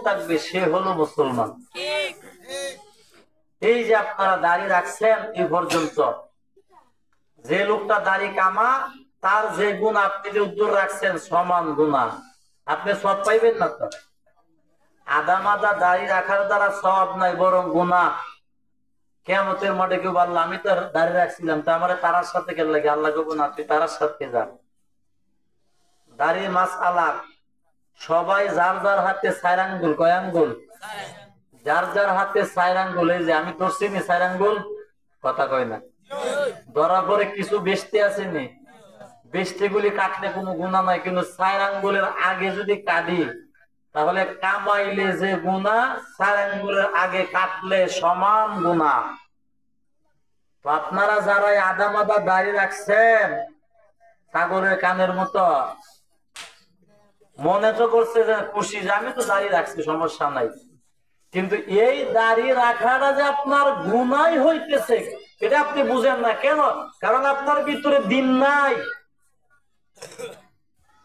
থাকবে সে হলো মুসলমান। এই যে আপনারা দাড়ি রাখছেন এই পর্যন্ত, যে লোকটা দাড়ি কামা তার যে গুণ আপনি যে উদ্দূর রাখছেন সমান গুণা, আপনি সব পাইবেন না তো। আদা মাদা দাড়ি রাখার দ্বারা সব নাই, বরং গুণা। কিয়ামতের মাঠে কেউ বলল আমি তো দাড়ি রাখছিলাম, তা আমার তারার সাথে গেল লাগে, আল্লাহ কব না তুই তারার সাথে যা। দাড়ির মাসআলা সবাই যার যার হাতে 4 আঙ্গুল, কয় আঙ্গুল? যার যার হাতে 4 আঙ্গুল। এই যে আমি ধরছি নি 4 আঙ্গুল, কথা কয় না। ধরার পরে কিছু বেশতে আসেনি, বেশতে গুলি কাটলে কোনো গুণা নাই, কিন্তু 4 আঙ্গুলের আগে যদি কাটি তাহলে কামাইলে যে গুণা 4 আঙ্গুলের আগে কাটলে সমান গুণা। তো আপনারা যারা আদা মাদা দাড়ি রাখছেন ছাগলের কানের মতো, মনে তো করছে যে খুশি যে আমি তো দাড়ি রাখছি সমস্যা নাই, কিন্তু এই দাড়ি রাখাটা যে আপনার গুনাই হইতেছে এটা আপনি বুঝেন না। কেন? কারণ আপনার ভিতরে দিন নাই।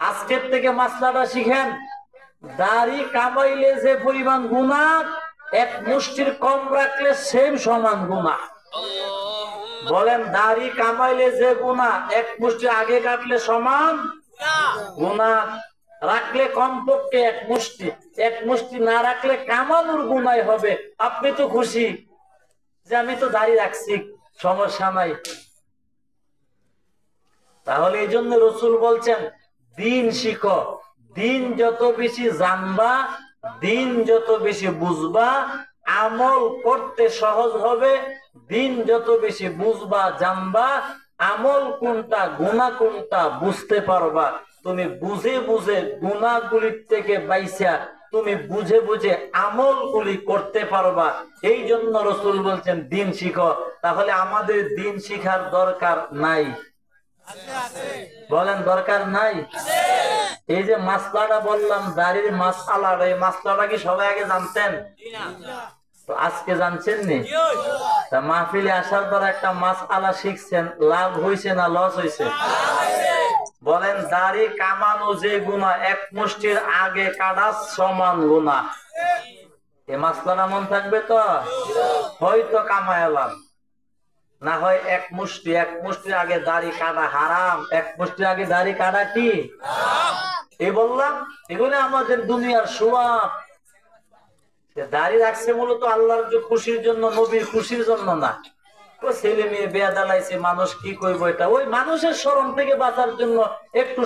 আজকের থেকে মাসলাটা শিখেন, দাড়ি কামাইলে যে পরিমাণ গুনাহ, এক মুষ্টির কম রাখলে সেম সমান গুনাহ। বলেন, দাড়ি কামাইলে যে গুনাহ এক মুষ্টি আগে কাটলে সমান গুনাহ, রাখলে কমপক্ষে এক মুষ্টি, এক মুষ্টি না রাখলে কামানোর গুনাহ হবে। আপনি তো খুশি যে আমি তো দাড়ি রাখছি সমস্যা নাই। তাহলে এই জন্য রাসূল বলছেন দিন শিখো, দিন যত বেশি জানবা, দিন যত বেশি বুঝবা, আমল করতে সহজ হবে। দিন যত বেশি বুঝবা জানবা, আমল কোনটা গুনাহ কোনটা বুঝতে পারবা। তুমি বুঝে বুঝে গুনাহগুলির থেকে বাইসা তুমি বুঝে বুঝে আমলগুলি করতে পারবা। এই জন্য রাসূল বলছেন দিন শিখো। তাহলে আমাদের দিন শিখার দরকার নাই? বলেন দরকার নাই? এই যে মাসলাটা বললাম দাড়ির মাসআলা, এই মাসলাটা কি সবাই আগে জানতেন? তো আজকে জানছেন নি? তা মাহফিলে আসার পর একটা মাসআলা শিখছেন, লাভ হইছে না লস হইছে? বলেন, দাড়ি কামানো যে গুনাহ এক মুষ্টির আগে কাটা সমান গুনাহ। এই মাসলাটা মন থাকবে তো? হয়তো কামাইলাম, না হয় এক মুষ্টির আগে দাড়ি কাটা হারাম। এক মুষ্টির আগে দাড়ি কাটা কি এই বললাম? এগুলো আমাদের দুনিয়ার স্বভাব। দাড়ি রাখছে মূলত আল্লাহর খুশির জন্য, নবীর খুশির জন্য না। ও ছেলে মেয়ে বিয়া দালাইছে, মানুষ কি কইব, এটা ওই মানুষের শরম থেকে বাঁচার জন্য একটু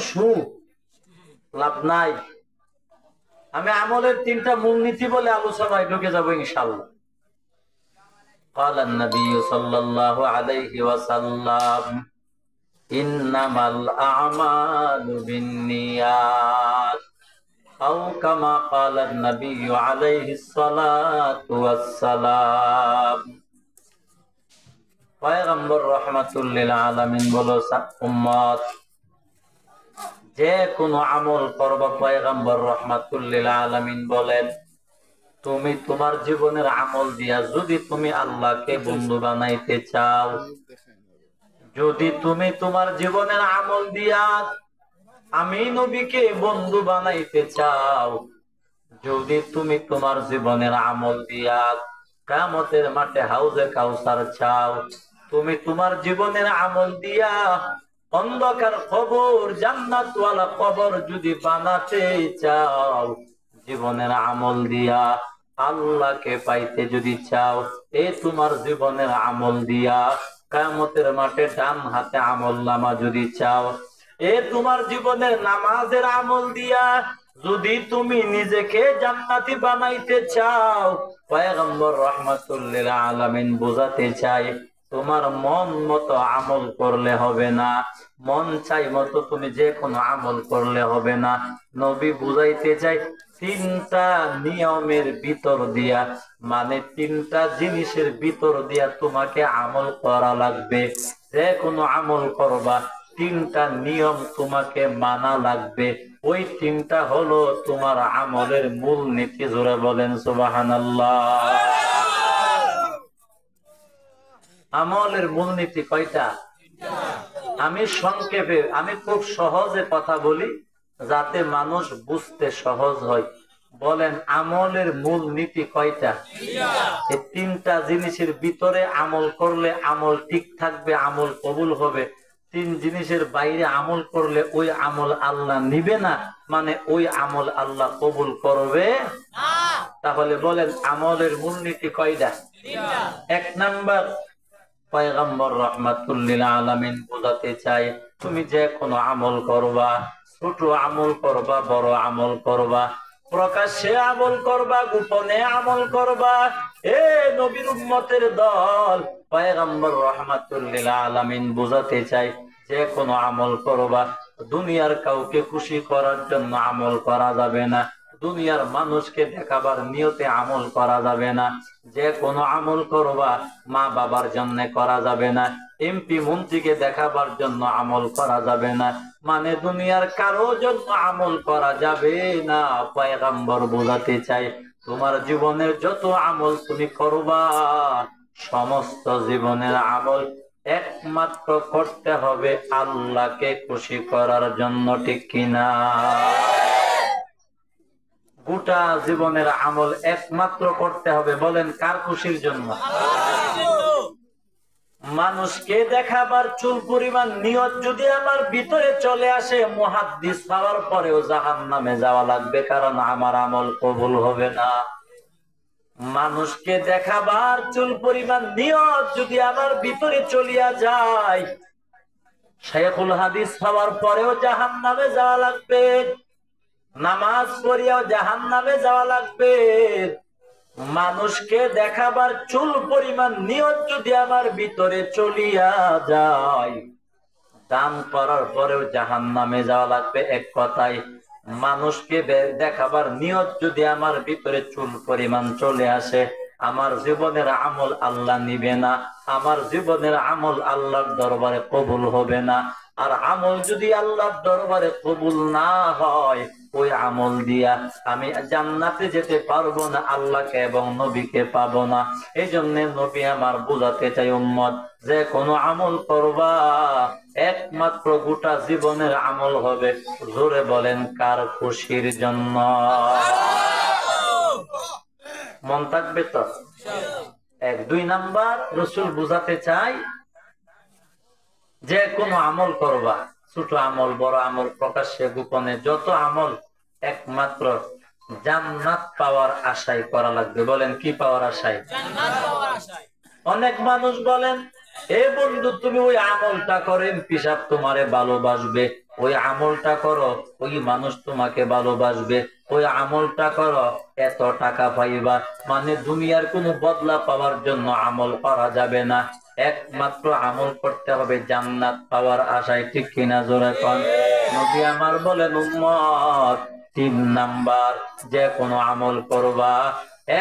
লাভ নাই। আমি আমলের 3টা মূলনীতি বলে আলোচনায় ঢুকে যাবো ইনশাআল্লাহ। قال النبي صلى الله عليه وسلم إنما الأعمال بالنيات أو كما قال النبي عليه الصلاة والسلام। পয়গম্বর রাহমাতুল লিল আলামিন বলেছেন, উম্মত যে কোনো আমল করবা, পয়গম্বর রাহমাতুল লিল আলামিন বলেন তুমি তোমার জীবনের আমল দিয়া যদি তুমি আল্লাহকে বন্ধু বানাইতে চাও, যদি তুমি তোমার জীবনের আমল দিয়া আমি নবীকে বন্ধু বানাইতে চাও, যদি তুমি তোমার জীবনের আমল দিয়া কিয়ামতের মাঠে হাউজে কাউসার চাও, তুমি তোমার জীবনের আমল দিয়া অন্ধকার কবর জান্নাতওয়ালা কবর যদি বানাতে চাও, জীবনের আমল দিয়া আল্লাহকে পাইতে যদি চাও, এই তোমার জীবনের আমল দিয়া কিয়ামতের মাঠে ডান হাতে আমলনামা যদি চাও, এ তোমার জীবনের নামাজের আমল দিয়া যদি তুমি নিজেকে জান্নাতি বানাইতে চাও, পয়গম্বর রাহমাতুল লিল আলামিন বোঝাতে চাই তোমার মন মতো আমল করলে হবে না, মন চাই মতো তুমি যে কোনো আমল করলে হবে না। নবী বুঝাইতে চাই 3টা নিয়মের ভিতর দিয়া, মানে 3টা জিনিসের ভিতর দিয়া তোমাকে আমল করা লাগবে। যে কোনো আমল করবা 3টা নিয়ম তোমাকে মানা লাগবে। ওই 3টা হলো তোমার আমলের মূল নীতি। জোরে বলেন সুবহানাল্লাহ। আমলের মূলনীতি কয়টা? আমি সংক্ষেপে, আমি খুব সহজে কথা বলি যাতে মানুষ বুঝতে সহজ হয়। বলেন আমলের মূল নীতি কয়টা? এই তিনটা জিনিসের ভিতরে আমল করলে আমল ঠিক থাকবে, আমল কবুল হবে। তিন জিনিসের বাইরে আমল করলে ওই আমল আল্লাহ নিবে না, মানে ওই আমল আল্লাহ কবুল করবে না। তাহলে বলেন আমলের মূলনীতি কয়টা? এক নাম্বার, পয়গম্বর রাহমাতুল লিল আলামিন বোঝাতে চাই, তুমি যে কোনো আমল করবা, ছোট আমল করবা, বড় আমল করবা, প্রকাশ্যে আমল করবা, গোপনে আমল করবা, এ নবীর উম্মতের দল, পয়গম্বর রাহমাতুল লিল আলামিন বোঝাতে চাই, যে কোনো আমল করবা, দুনিয়ার কাউকে খুশি করার জন্য আমল করা যাবে না, দুনিয়ার মানুষকে দেখাবার নিয়তে আমল করা যাবে না। যে কোনো আমল করবা মা বাবার জন্য করা যাবে না, এমপি মন্ত্রীকে দেখাবার জন্য আমল করা যাবে না, মানে দুনিয়ার কারো জন্য আমল করা যাবে না। পয়গম্বর বোঝাতে চাই, তোমার জীবনের যত আমল তুমি করবা, সমস্ত জীবনের আমল একমাত্র করতে হবে আল্লাহকে খুশি করার জন্য, ঠিক কিনা? গোটা জীবনের আমল একমাত্র করতে হবে, বলেন কার খুশির জন্য? মানুষকে দেখাবার চুল পরিমাণ নিয়ত যদি আমার ভিতরে চলে আসে, মুহাদ্দিস হওয়ার পরেও জাহান্নামে যাওয়া লাগবে, কারণ আমার আমল কবুল হবে না। মানুষকে দেখাবার চুল পরিমাণ নিয়ত যদি আমার ভিতরে চলিয়া যায়, শেখুল হাদিস হওয়ার পরেও জাহান্নামে যাওয়া লাগবে, নামাজ পড়িয়াও জাহান্নামে যাওয়া লাগবে। মানুষকে দেখাবার চুল পরিমাণ নিয়ত যদি আমার ভিতরে চলিয়া যায়, দান করার পরেও জাহান্নামে যাওয়া লাগবে। এক কথায়, মানুষকে দেখাবার নিয়ত যদি আমার ভিতরে চুল পরিমাণ চলে আসে, আমার জীবনের আমল আল্লাহ নিবে না, আমার জীবনের আমল আল্লাহর দরবারে কবুল হবে না। আর আমল যদি আল্লাহর দরবারে কবুল না হয়, ওই আমল দিয়া আমি জান্নাতে যেতে পারবো না, আল্লাহকে এবং নবীকে পাবো না। এই জন্য নবী আমার বুঝাতে চাই, উম্মত, যে কোনো আমল করবা একমাত্র গোটা জীবনের আমল হবে, জোরে বলেন কার খুশির জন্য? মন থাকবে তো? এক। দুই নাম্বার, রাসূল বুঝাতে চাই, যে কোনো আমল করবা, ছোট আমল, বড় আমল, প্রকাশ্যে গোপনে, যত আমল একমাত্র জান্নাত পাওয়ার আশায় করা লাগবে। বলেন কি পাওয়ার আশায়? অনেক মানুষ বলেন, এ বন্ধু তুমি ওই আমলটা করে পিসাব তোমারে ভালোবাসবে, ওই আমলটা করো ওই মানুষ তোমাকে ভালোবাসবে, ওই আমলটা করো এত টাকা পাইবা। মানে দুনিয়ার কোনো বদলা পাওয়ার জন্য আমল করা যাবে না, একমাত্র আমল করতে হবে জান্নাত পাওয়ার আশায়, ঠিক কিনা? জোরে কোন। নবী আমার বলেন, উম্মত, তিন নাম্বার, যে কোনো আমল করবা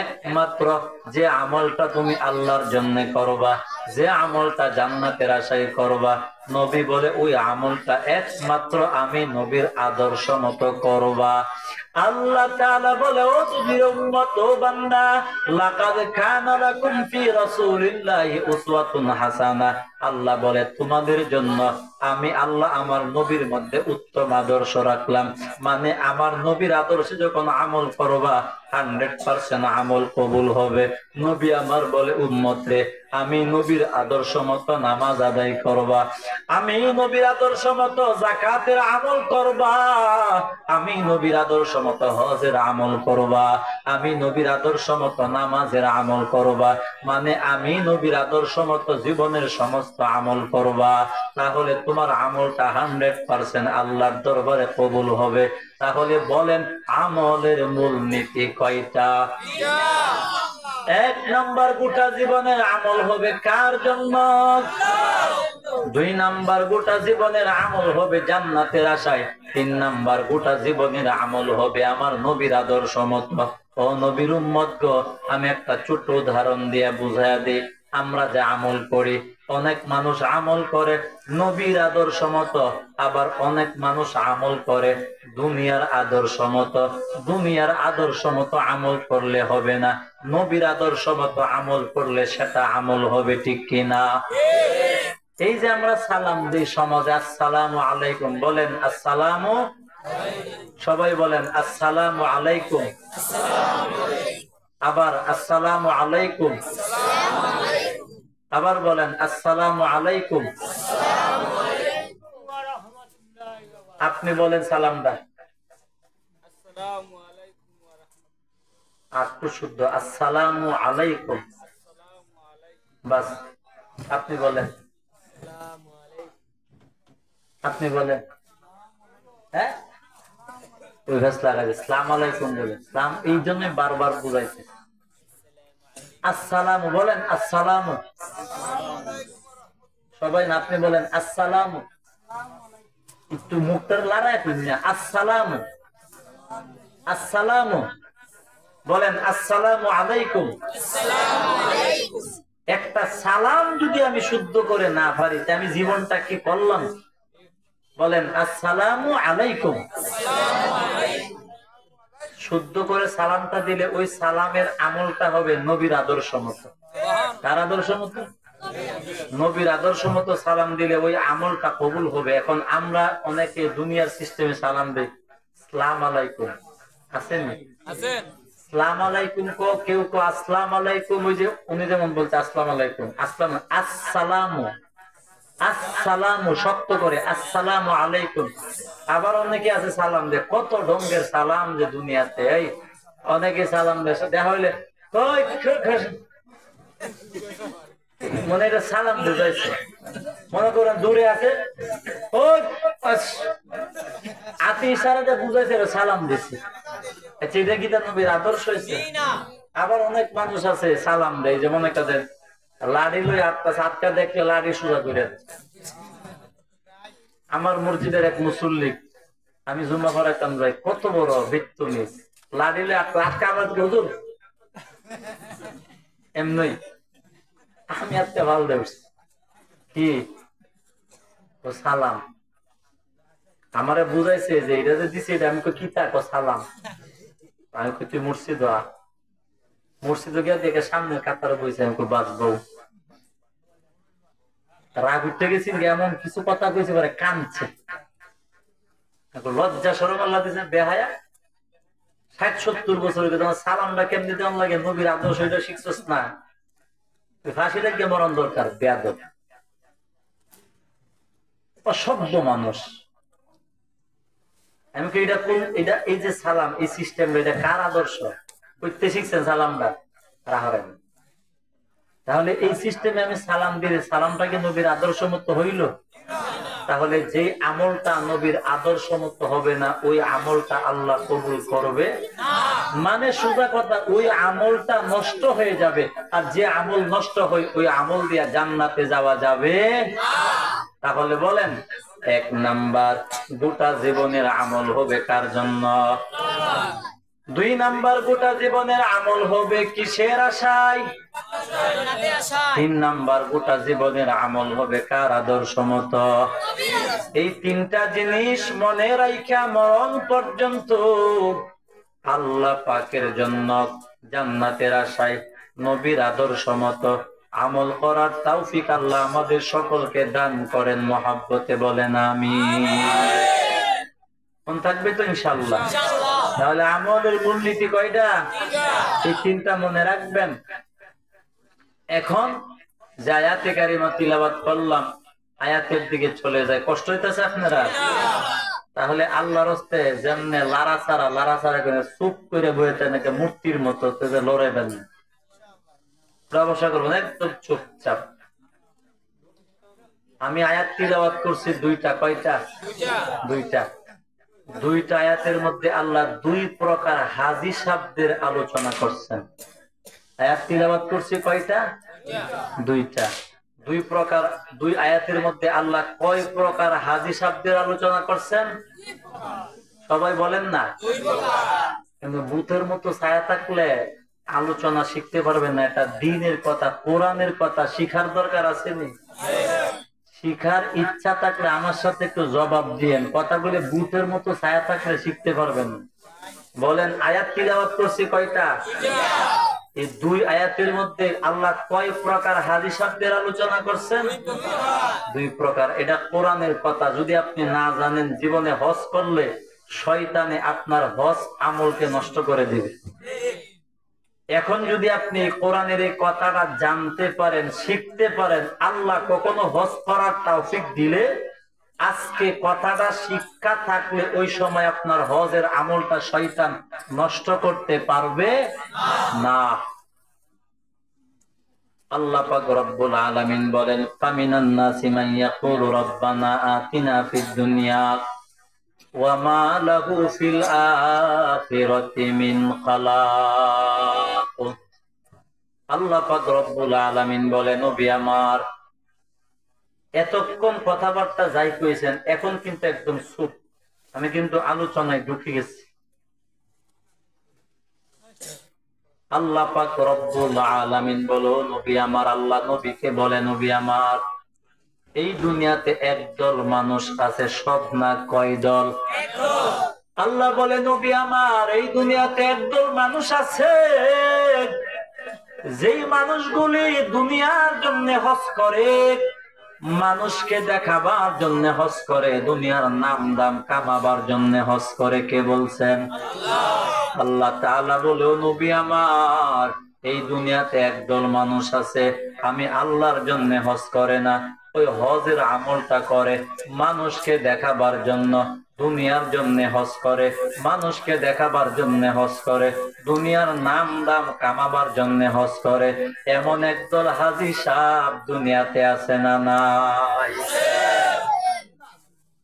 একমাত্র যে আমলটা তুমি আল্লাহর জন্য করবা, যে আমলটা জান্নাতের আশায় করবা, নবী বলে ওই আমলটা একমাত্র আমি নবীর আদর্শ মতো করবা। আল্লাহ তাআলা বলে, ও নবীর উম্মত, ও বান্দা, লাকাদ কানা লাকুম ফি রাসূলিল্লাহি উসওয়াতুন হাসানাহ। আল্লাহ বলে, তোমাদের জন্য আমি আল্লাহ আমার নবীর মধ্যে উত্তম আদর্শ রাখলাম। মানে আমার নবীর আদর্শে যখন আমল করবা 100% আমল কবুল হবে। নবী আমার বলে, উম্মত রে, আমি নবীর আদর্শ মতো নামাজ আদায় করবা, আমি নবীর আদর্শ মতো যাকাতের আমল করবা, আমি নবীর আদর্শ মতো হজের আমল করবা, আমি নবীর আদর্শ মতো নামাজের আমল করবা, মানে আমি নবীর আদর্শ মতো জীবনের সমস্ত আমল করবা। তাহলে তোমার আমলটা 100% আল্লাহর দরবারে কবুল হবে। তাহলে বলেন আমলের মূল নীতি কয়টা? এক নাম্বার, গোটা জীবনের আমল হবে কার জন্য? দুই নাম্বার, গোটা জীবনের আমল হবে জান্নাতের আশায়। তিন নাম্বার, গোটা জীবনের আমল হবে আমার নবীর আদর্শ মতো। ও নবীর উম্মত গো, আমি একটা ছোট উদাহরণ দিয়ে বুঝাইয়া দিই। আমরা যে আমল করি, অনেক মানুষ আমল করে নবীর আদর্শ মতো, আবার অনেক মানুষ আমল করে দুনিয়ার আদর্শ মতো। দুনিয়ার আদর্শ মতো আমল করলে হবে না, নবীর আদর্শ মতো আমল করলে সেটা আমল হবে, ঠিক কিনা? এই যে আমরা সালাম দিই সমাজে, আসসালামু আলাইকুম, বলেন আসসালামু সবাই বলেন আসসালামু আলাইকুম। আবার আসসালামু আলাইকুম। আবার বলেন আসসালামু আলাইকুম। আপনি বলেন সালামটা একটু শুদ্ধ, আসসালামু আলাইকুম। বাস, আপনি বলেন, আপনি বলেন। হ্যাঁ, ওই গাছ লাগাই সালাম আলাইকুম বলেন। সালাম এই জন্যই বারবার বুঝাইছে। আসসালামু বলেন, আসসালামু। সবাই না, আপনি বলেন আসসালামু। একটু মুখটার লড়াই করুন। আসসালামু, আসসালামু বলেন, আসসালামু আলাইকুম। একটা সালাম যদি আমি শুদ্ধ করে না পারি, আমি জীবনটা কি করলাম? বলেন আসসালামু আলাইকুম। শুদ্ধ করে সালামটা দিলে ওই সালামের আমলটা হবে নবীর আদর্শ মতো। কার আদর্শ মতো? নবীর আদর্শ মতো সালাম দিলে ওই আমলটা কবুল হবে। এখন আমরা অনেকে দুনিয়ার সিস্টেমে সালাম দেই, সালাম আলাইকুম। আছেন সালাম আলাইকুম কো, কেউ কো আসসালাম আলাইকুম। ওই যে উনি যেমন বলছে আসসালাম আলাইকুম, আসসালাম, আসসালামু, আসসালামু শক্ত করে, আসসালামু আলাইকুম। আবার অনেকে আছে সালাম দে, কত ঢঙ্গের সালাম যে দুনিয়াতে। এই অনেকে সালাম দেয়, দেখা হইলে মনে এটা সালাম বুঝাইছে। মনে করেন দূরে আছে, আতি ইশারাতে বুঝাইছে সালাম দিচ্ছে। আচ্ছা, এটা কি তার নবীর আদর্শ হয়েছে? আবার অনেক মানুষ আছে সালাম দেয়, যেমন একটা দেন লাড়ি লই আটকা দেখলে লাড়ি সোজা করে। আমার মসজিদের এক মুসল্লি, আমি জুম্মা করাইতাম ভাই, কত বড় বিত্তমি, লাড়ি লই আটকা আবার হুজুর এমনি। আমি আজকে ভালো দেখছি কি ও সালাম আমারে বুঝাইছে যে এটা যে দিছে এটা আমি কি তাকো সালাম। আমি তুই মুর্শিদ মুর্শিদ গিয়া দেখে সামনের কাতারে বইছে, আমি বাঁচবো। রাগ উঠতে গেছি, এমন কিছু কথা কইছে পরে কাঁদছে। লজ্জা শরম আল্লাহ দিয়েছে বেহায়া। ৬০-৭০ বছর তোমার সালামটা কেমনি দেওয়ান লাগে, নবীর আদর্শ এটা শিখছস না? ফাঁসি লাগিয়ে মরণ দরকার, বেয়াদব অসভ্য মানুষ। আমি কি এটা কোন, এটা এই যে সালাম এই সিস্টেম, এটা কার আদর্শ? করতে শিখছেন সালামটা? রাহরেন। তাহলে এই সিস্টেমে আমি সালাম দিলে সালামটা কি নবীর আদর্শ মতো হইল? তাহলে যে আমলটা নবীর আদর্শ মতো হবে না, ওই আমলটা আল্লাহ কবুল করবে মানে সোজা কথা, ওই আমলটা নষ্ট হয়ে যাবে। আর যে আমল নষ্ট হয়, ওই আমল দিয়া জান্নাতে যাওয়া যাবে। তাহলে বলেন, ১ নাম্বার গোটা জীবনের আমল হবে কার জন্য? ২ নাম্বার গোটা জীবনের আমল হবে কিসের আশায়? ৩ নাম্বার গোটা জীবনের আমল হবে কার আদর্শ মতো? এই ৩টা জিনিস মনে রাইখা মরণ পর্যন্ত আল্লাহ পাকের জন্য জান্নাতের আশায় নবীর আদর্শ মতো আমল করার তৌফিক আল্লাহ আমাদের সকলকে দান করেন মহব্বতে, বলেন আমিন। কোন থাকবে তো ইনশাআল্লাহ। তাহলে আমলের মূলনীতি কয়টা? এই ৩টা মনে রাখবেন। এখন যে আয়াতে কারিমা তিলাওয়াত করলাম, আয়াতের দিকে চলে যায়। কষ্ট হইতেছে আপনারা? তাহলে আল্লাহর হস্তে যেমনে লাড়াছাড়া করে চুপ করে বইতে নাকি মূর্তির মতো লড়াইবেন, ব্যবসা করবেন একদম চুপচাপ। আমি আয়াত তিলাওয়াত করছি ২টা। কয়টা? ২টা। ২টা আয়াতের মধ্যে আল্লাহ ২ প্রকার হাজি শব্দের আলোচনা করছেন। আয়াত তিলাওয়াত করছি কয়টা? ২টা। ২ প্রকার, ২ আয়াতের মধ্যে আল্লাহ কয় প্রকার হাজি শব্দের আলোচনা করছেন? সবাই বলেন না। কিন্তু ভূতের মতো ছায়া থাকলে আলোচনা শিখতে পারবেন না। এটা দ্বীনের কথা, কোরআনের কথা, শিখার দরকার আছে নি? শিখার ইচ্ছা থাকলে আমার সাথে একটু জবাব দিয়েন। কথাগুলো ভূতের মতো ছায়া থাকলে শিখতে পারবেন। বলেন, আয়াত তিলাওয়াত করছি কয়টা? এই ২ আয়াতের মধ্যে আল্লাহ কয় প্রকার হাজি শব্দের আলোচনা করছেন? ২ প্রকার। এটা কোরআনের কথা। যদি আপনি না জানেন, জীবনে হজ করলে শয়তানে আপনার হজ আমলকে নষ্ট করে দিবে। এখন যদি আপনি কোরআনের এই কথাটা জানতে পারেন, শিখতে পারেন, আল্লাহ কখনো হজ করার তৌফিক দিলে, আজকে কথাটা শিক্ষা থাকলে ওই সময় আপনার হজের আমলটা শয়তান নষ্ট করতে পারবে না। আল্লাহ পাক রব্বুল আলামিন বলেন, ফামিনান নাসি মান ইয়াকুলু রাব্বানা আতিনা ফিদ দুনিয়া ওয়া মা লাহু ফিল আখিরাতি মিন খালাক। আল্লাহ পাক রব্বুল আলামিন বলেন, নবী আমার এতক্ষণ কথাবার্তা যাই কইছেন, এখন কিন্তু একদম চুপ, আমি কিন্তু আলোচনায় ঢুকে গেছি। আল্লাহ পাক রব্বুল আলামিন বলো, নবী আমার, আল্লাহ নবীকে বলে, নবী আমার এই দুনিয়াতে একদল মানুষ আছে, সব না কয় দল? আল্লাহ বলে, নবী আমার এই দুনিয়াতে একদল মানুষ আছে, যেই মানুষগুলি দুনিয়ার জন্য হজ করে, মানুষকে দেখাবার জন্য হজ করে, দুনিয়ার নাম দাম কামাবার জন্য হজ করে। কে বলছেন? আল্লাহ তাআলা বলে, নবী আমার এই দুনিয়াতে একদল মানুষ আছে, আমি আল্লাহর জন্য হজ করে না, ওই হজের আমলটা করে মানুষকে দেখাবার জন্য, দুনিয়ার জন্য হজ করে, মানুষকে দেখাবার জন্য হজ করে, দুনিয়ার নাম দাম কামাবার জন্য হজ করে। এমন একদল হাজী সাহেব দুনিয়াতে আছে না নাই?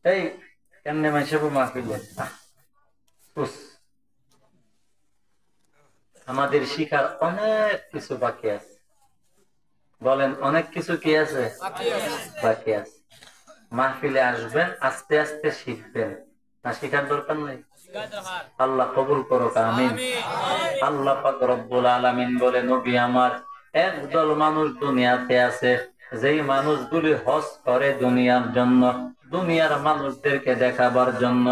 এই কেমনে মাইসেবু মাহফিলে আমাদের শিখার অনেক কিছু বাকি আছে। বলেন, অনেক কিছু কি আছে? বাকি আছে। মাহফিলে আসবেন, আস্তে আস্তে শিখবেন, না শিখার দরকার নেই? আল্লাহ কবুল করুক, আমিন। আল্লাহ পাক রব্বুল আলামিন বলে, নবী আমার একদল মানুষ দুনিয়াতে আছে, যেই মানুষগুলি হজ করে দুনিয়ার জন্য, দুনিয়ার মানুষদেরকে দেখাবার জন্য,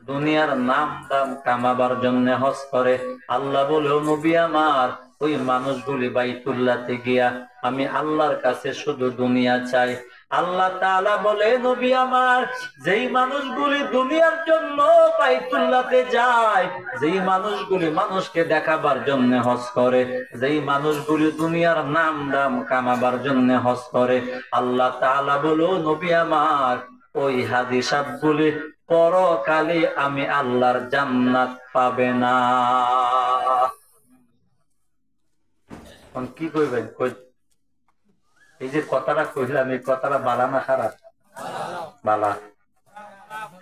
দুনিয়ার নাম দাম কামাবার জন্য হজ করে। আল্লাহ বলে, নবী আমার ওই মানুষগুলি বাইতুল্লাহতে গিয়া আমি আল্লাহর কাছে শুধু দুনিয়া চাই। আল্লাহ তাআলা বলে, নবী আমার যেই মানুষগুলি দুনিয়ার জন্য বাইতুল্লাহতে যায়, যেই মানুষগুলি মানুষকে দেখাবার জন্য হজ করে, যেই মানুষগুলি দুনিয়ার নাম দাম কামাবার জন্য হজ করে, আল্লাহ তাআলা বলো, নবী আমার ওই হাজী সাহেবগুলি পরকালে আমি আল্লাহর জান্নাত পাবে না। কি কইবেন? এই যে কথাটা কইলাম, এই কথাটা বালা না খারাপ? বালা।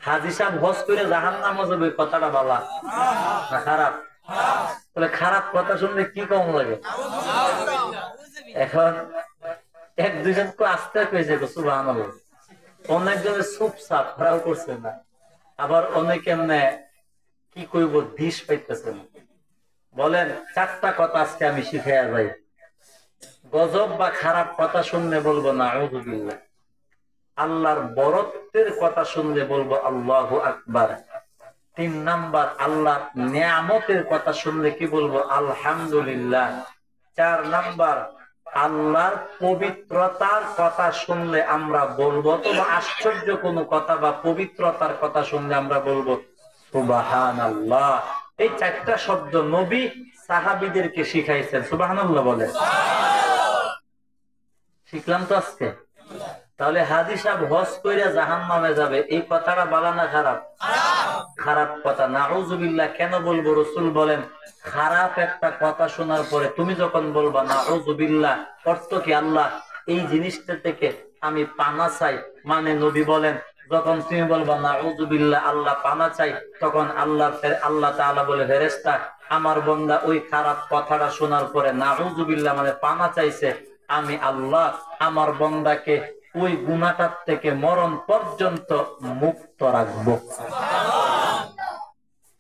হাজী সাহেব হজ করে জাহান্নামে যাবে, কথাটা বালা না খারাপ? তাহলে খারাপ কথা শুনলে কি কম লাগে? এখন এক দুজন আস্তে কইছে সুবহানাল্লাহ, অনেকজনে চুপচাপ ফেরাও করছে না, আবার অনেক এমনে কি কইব দিশ পাইতেছে না। বলেন, চারটা কথা আজকে আমি শিখাইয়া যাই। গজব বা খারাপ কথা শুনলে বলবো নাউযুবিল্লাহ, আল্লাহর বরত্বের কথা শুনলে বলবো আল্লাহু আকবার। 3 নাম্বার, আল্লাহর নিয়ামতের কথা শুনলে কি বলবো? আলহামদুলিল্লাহ। 4 নাম্বার, আল্লাহর পবিত্রতার কথা শুনলে আমরা বলবো, অথবা আশ্চর্য কোনো কথা বা পবিত্রতার কথা শুনলে আমরা বলবো সুবহানাল্লাহ। এই 4টা শব্দ নবী সাহাবীদেরকে শিখাইছেন। সুবহানাল্লাহ বলে। শিখলাম তো আজকে। তাহলে হাজী সাহেব হজ কইরা জাহান্নামে যাবে, এই কথাটা বালা না খারাপ? খারাপ কথা, নাউযুবিল্লাহ। কেন বলবো? রাসূল বলেন, খারাপ একটা কথা শোনার পরে তুমি যখন বলবা নাউযুবিল্লাহ, অর্থ কি? আল্লাহ এই জিনিসটা থেকে আমি পানা চাই। মানে নবী বলেন, যখন তুমি বলবা নাউযুবিল্লাহ, আল্লাহ পানা চাই, তখন আল্লাহ তাআলা বলে, ফেরেশতা আমার বান্দা ওই খারাপ কথাটা শোনার পরে নাউযুবিল্লাহ মানে পানা চাইছে, আমি আল্লাহ আমার বান্দাকে ওই গুনাহটার থেকে মরণ পর্যন্ত মুক্ত রাখবো,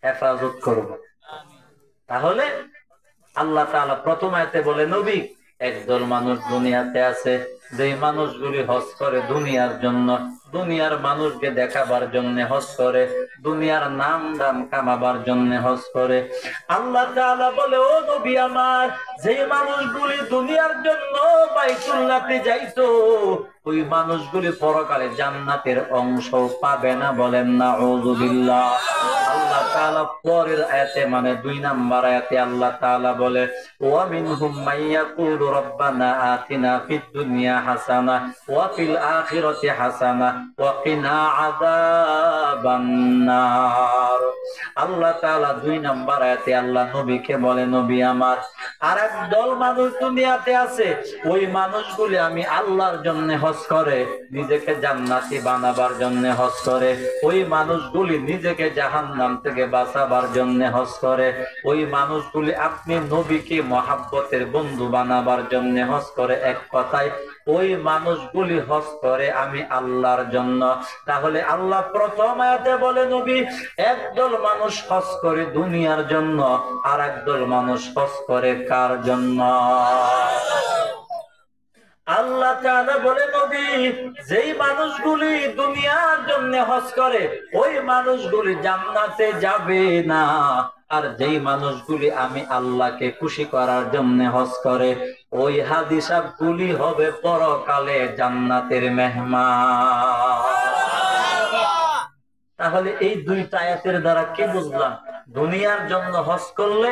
হেফাজত করব। তাহলে আল্লাহ তাআলা প্রথম আয়াতে বলে, নবী একদল মানুষ দুনিয়াতে আছে, যে মানুষগুলি হজ করে দুনিয়ার জন্য, দুনিয়ার মানুষকে দেখাবার জন্য হজ করে, দুনিয়ার নাম দাম কামাবার জন্য হজ করে। আল্লাহ তাআলা বলে, ও নবী আমার যে মানুষগুলি দুনিয়ার জন্য বাইতুল্লাহতে যাইতো, ওই মানুষগুলি পরকালে জান্নাতের অংশ পাবে না। বলেন নাউযুবিল্লাহ। আল্লাহ তাআলা পরের আয়াতে মানে 2 নাম্বার আয়াতে আল্লাহ তাআলা বলে ওয়া মিনহুম মাইয়াকুলু রাব্বানা আতিনা ফিদ দুনিয়া হাসানা ওয়া ফিল আখিরাতি হাসানা ওয়া কিনা আযাবান নার। আল্লাহ তাআলা 2 নাম্বার আয়াতে আল্লাহ নবীকে বলে নবী আমার আরেক দল মানুষ দুনিয়াতে আছে, ওই মানুষগুলি আমি আল্লাহর জন্য হজ করে নিজেকে জান্নাতি বানাবার জন্য হজ করে, ওই মানুষগুলি নিজেকে জাহান্নাম থেকে বাঁচাবার জন্য হজ করে, ওই মানুষগুলি আপনি নবীকে মহাব্বতের বন্ধু বানাবার জন্য হজ করে। এক কথায় ওই মানুষগুলি হজ করে আমি আল্লাহর জন্য। তাহলে আল্লাহ প্রথম আয়াতে বলে নবী একদল মানুষ হজ করে দুনিয়ার জন্য, আর একদল মানুষ হজ করে কার জন্য? আল্লাহ তাআলা বলে নবী যেই মানুষগুলি দুনিয়ার জন্য হজ করে ওই মানুষগুলি জান্নাতে যাবে না, আর যেই মানুষগুলি আমি আল্লাহকে খুশি করার জন্য হজ করে ওই হাদিসাব গুলি হবে পরকালে জান্নাতের মেহমান। তাহলে এই 2টা আয়াতের দ্বারা কি বুঝলাম? দুনিয়ার জন্য হজ করলে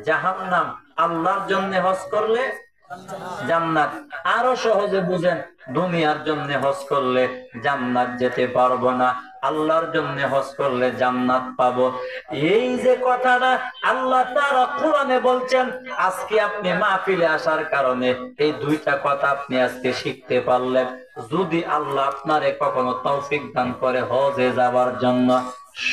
জাহান্নাম, আল্লাহর জন্য হজ করলে জান্নাত। আরো সহজে বুঝেন, দুনিয়ার জন্য হজ করলে জান্নাত যেতে পারবো না, আল্লাহর জন্য হজ করলে জান্নাত পাবো। এই যে কথাটা আল্লাহ তাআলা কোরআনে বলছেন, আজকে আপনি মাহফিলে আসার কারণে এই 2টা কথা আপনি আজকে শিখতে পারলেন। যদি আল্লাহ আপনারে কখনো তৌফিক দান করে হজে যাবার জন্য,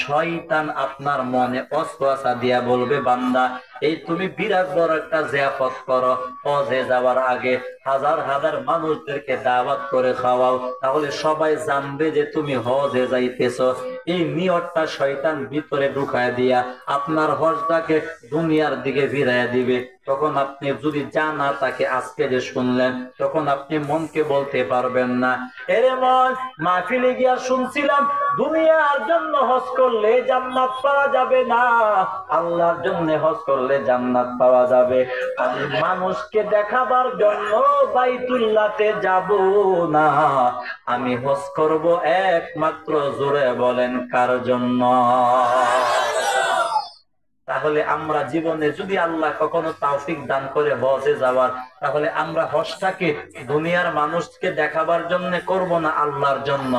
শয়তান আপনার মনে ওয়াসওয়াসা দিয়া বলবে বান্দা এই তুমি বিরাট বড় একটা জিয়াফত করো, হজে যাওয়ার আগে হাজার হাজার মানুষদেরকে দাওয়াত করে খাওয়াও, তাহলে সবাই জানবে যে তুমি হজে যাইতেছো। এই নিয়তটা শয়তান ভিতরে ঢুকায় দিয়া আপনার হজটাকে দুনিয়ার দিকে ফিরাইয়া দিবে। তখন আপনি যদি জানা তাকে আজকে যে শুনলেন, তখন আপনি মনকে বলতে পারবেন না এরে মন মাহফিলে গিয়া শুনছিলাম দুনিয়ার জন্য হজ করলে জান্নাত পাওয়া যাবে না, আল্লাহর জন্য হজ করলে জান্নাত পাওয়া যাবে। আমি মানুষকে দেখাবার জন্য বাইতুল্লাহতে যাব না, আমি হজ করব একমাত্র জোরে বলেন কার জন্য? তাহলে আমরা জীবনে যদি আল্লাহ কখনো তৌফিক দান করে হজে যাওয়ার, তাহলে আমরা হজটাকে দুনিয়ার মানুষকে দেখাবার জন্য করব না, আল্লাহর জন্য।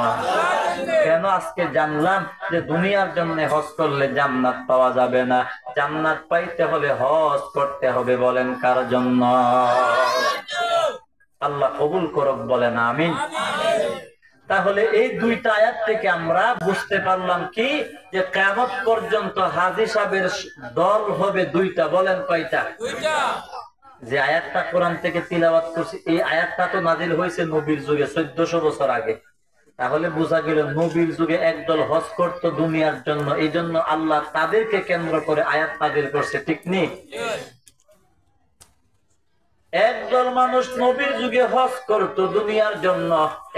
কেন আজকে জানলাম যে দুনিয়ার জন্য হজ করলে জান্নাত পাওয়া যাবে না, জান্নাত পাইতে হলে হজ করতে হবে বলেন কার জন্য? আল্লাহ কবুল করুক বলেন আমিন। তাহলে এই 2টা আয়াত থেকে আমরা বুঝতে পারলাম কি যে কিয়ামত পর্যন্ত হাজী সাহেবের দল হবে 2টা। বলেন কয়টা? 2টা। যে আয়াতটা কোরআন থেকে তিলাওয়াত করছি এই আয়াতটা তো নাজিল হয়েছে নবীর যুগে 1400 বছর আগে। তাহলে বোঝা গেল নবীর যুগে একদল হজ করত দুনিয়ার জন্য, এই জন্য আল্লাহ তাদেরকে কেন্দ্র করে আয়াত নাজিল করছে, ঠিক নেই? একদল মানুষ নবীর যুগে হজ করত দুনিয়ার জন্য,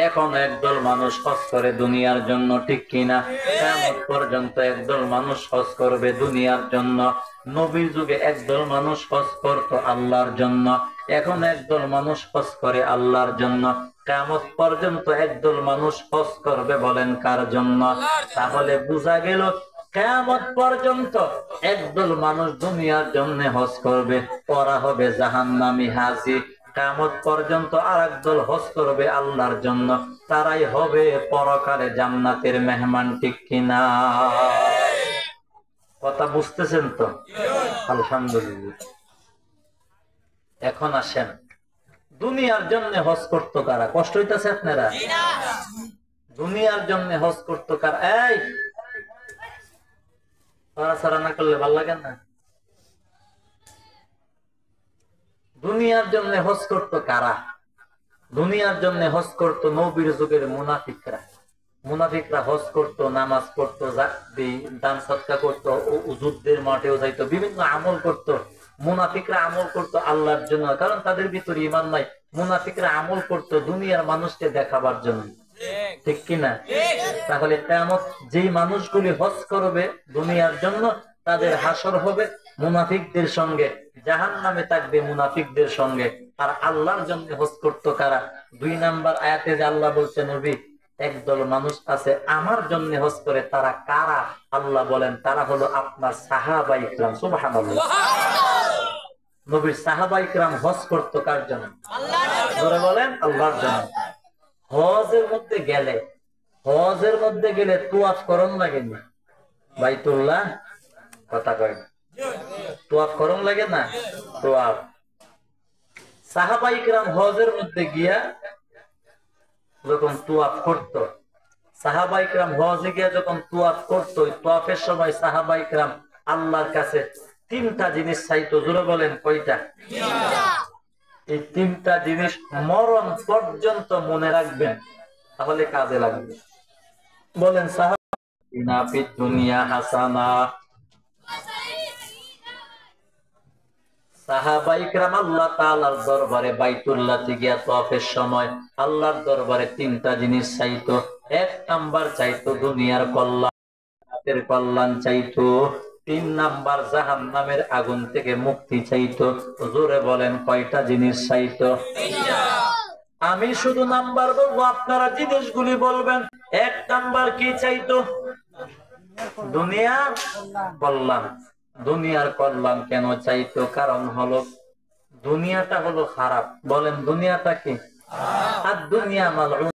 এখন একদল মানুষ হজ করে দুনিয়ার জন্য, ঠিক কিনা? কিয়ামত পর্যন্ত একদল মানুষ হজ করবে দুনিয়ার জন্য। নবীর যুগে একদল মানুষ হজ করত আল্লাহর জন্য, এখন একদল মানুষ হজ করে আল্লাহর জন্য। কিয়ামত পর্যন্ত একদল মানুষ হজ করবে বলেন কার জন্য? তাহলে বোঝা গেল কিয়ামত পর্যন্ত একদল মানুষ দুনিয়ার জন্য হজ করবে, ওরা হবে জাহান্নামী হাজী। কিয়ামত পর্যন্ত আরেক দল হজ করবে আল্লাহর জন্য, তারাই হবে পরকালে জান্নাতের মেহমান, ঠিক কিনা? কথা বুঝতেছেন তো? আলহামদুলিল্লাহ। এখন আসেন, দুনিয়ার জন্য হজ করতো কারা? কষ্ট হইতেছে আপনারা? দুনিয়ার জন্য হজ করতো কারা? এই ছাড়া না করলে ভালো লাগে না? দুনিয়ার জন্য হজ করতো কারা? দুনিয়ার জন্য হজ করতো নবীর যুগের মুনাফিকরা। মুনাফিকরা হজ করতো, নামাজ পড়তো, দান সদকা করতো, যুদ্ধের মাঠেও যাইতো, বিভিন্ন আমল করতো। মুনাফিকরা আমল করতো আল্লাহর জন্য, কারণ তাদের ভিতরে ঈমান নাই। মুনাফিকরা আমল করতো দুনিয়ার মানুষকে দেখাবার জন্য, ঠিক কিনা? তাহলে কিয়ামত যেই মানুষগুলি হজ করবে দুনিয়ার জন্য তাদের হাসর হবে মুনাফিকদের সঙ্গে, জাহান্নামে থাকবে মুনাফিকদের সঙ্গে। আর আল্লাহর জন্য হজ করতো কারা? 2 নাম্বার আয়াতে যে আল্লাহ বলছে নবী একদল মানুষ আছে আমার জন্য হজ করে, তারা কারা? আল্লাহ বলেন তারা হলো আপনার সাহাবায়ে কেরাম। সুবহানাল্লাহ। নবীর সাহাবায়ে কেরাম হজ করতো কার জন্য? আল্লাহর। বলেন আল্লাহর জন্য। হজের মধ্যে গেলে তুয়াফ করণ লাগে না বাইতুল্লাহ? কথা কয় না, তুয়াফ করণ লাগে না? তুয়াফ সাহাবায়ে কেরাম হজের মধ্যে গিয়া যখন তুয়াফ করতো, সাহাবায়ে কেরাম হজে গিয়া যখন তুয়াফ করতো, তুয়াফের সময় সাহাবায়ে কেরাম আল্লাহর কাছে তিনটা জিনিস চাইতো। জোরে বলেন কয়টা? এই তিনটা জিনিস মরণ পর্যন্ত মনে রাখবেন, তাহলে কাজে লাগবে। বলেন সাহাবানা ফিদ দুনিয়া হাসানা। সাহাবায়ে কেরাম আল্লাহ তাআলার দরবারে বাইতুল্লাহ গিয়া তাওয়াফের সময় আল্লাহর দরবারে তিনটা জিনিস চাইতো। এক নাম্বার চাইতো দুনিয়ার কল্যাণ, জান্নাতের কল্যাণ চাইতো। তিন নাম্বার জাহান্নামের আগুন থেকে মুক্তি চাইতো। জোরে বলেন কয়টা জিনিস চাইতো? আমি শুধু নাম্বার বলবো, আপনারা জিনিসগুলি বলবেন। এক নাম্বার কি চাইতো? দুনিয়ার কল্যাণ। দুনিয়ার কল্যাণ কেন চাইতো? কারণ হলো দুনিয়াটা হলো খারাপ। বলেন দুনিয়াটা কি? আর দুনিয়া মালউন।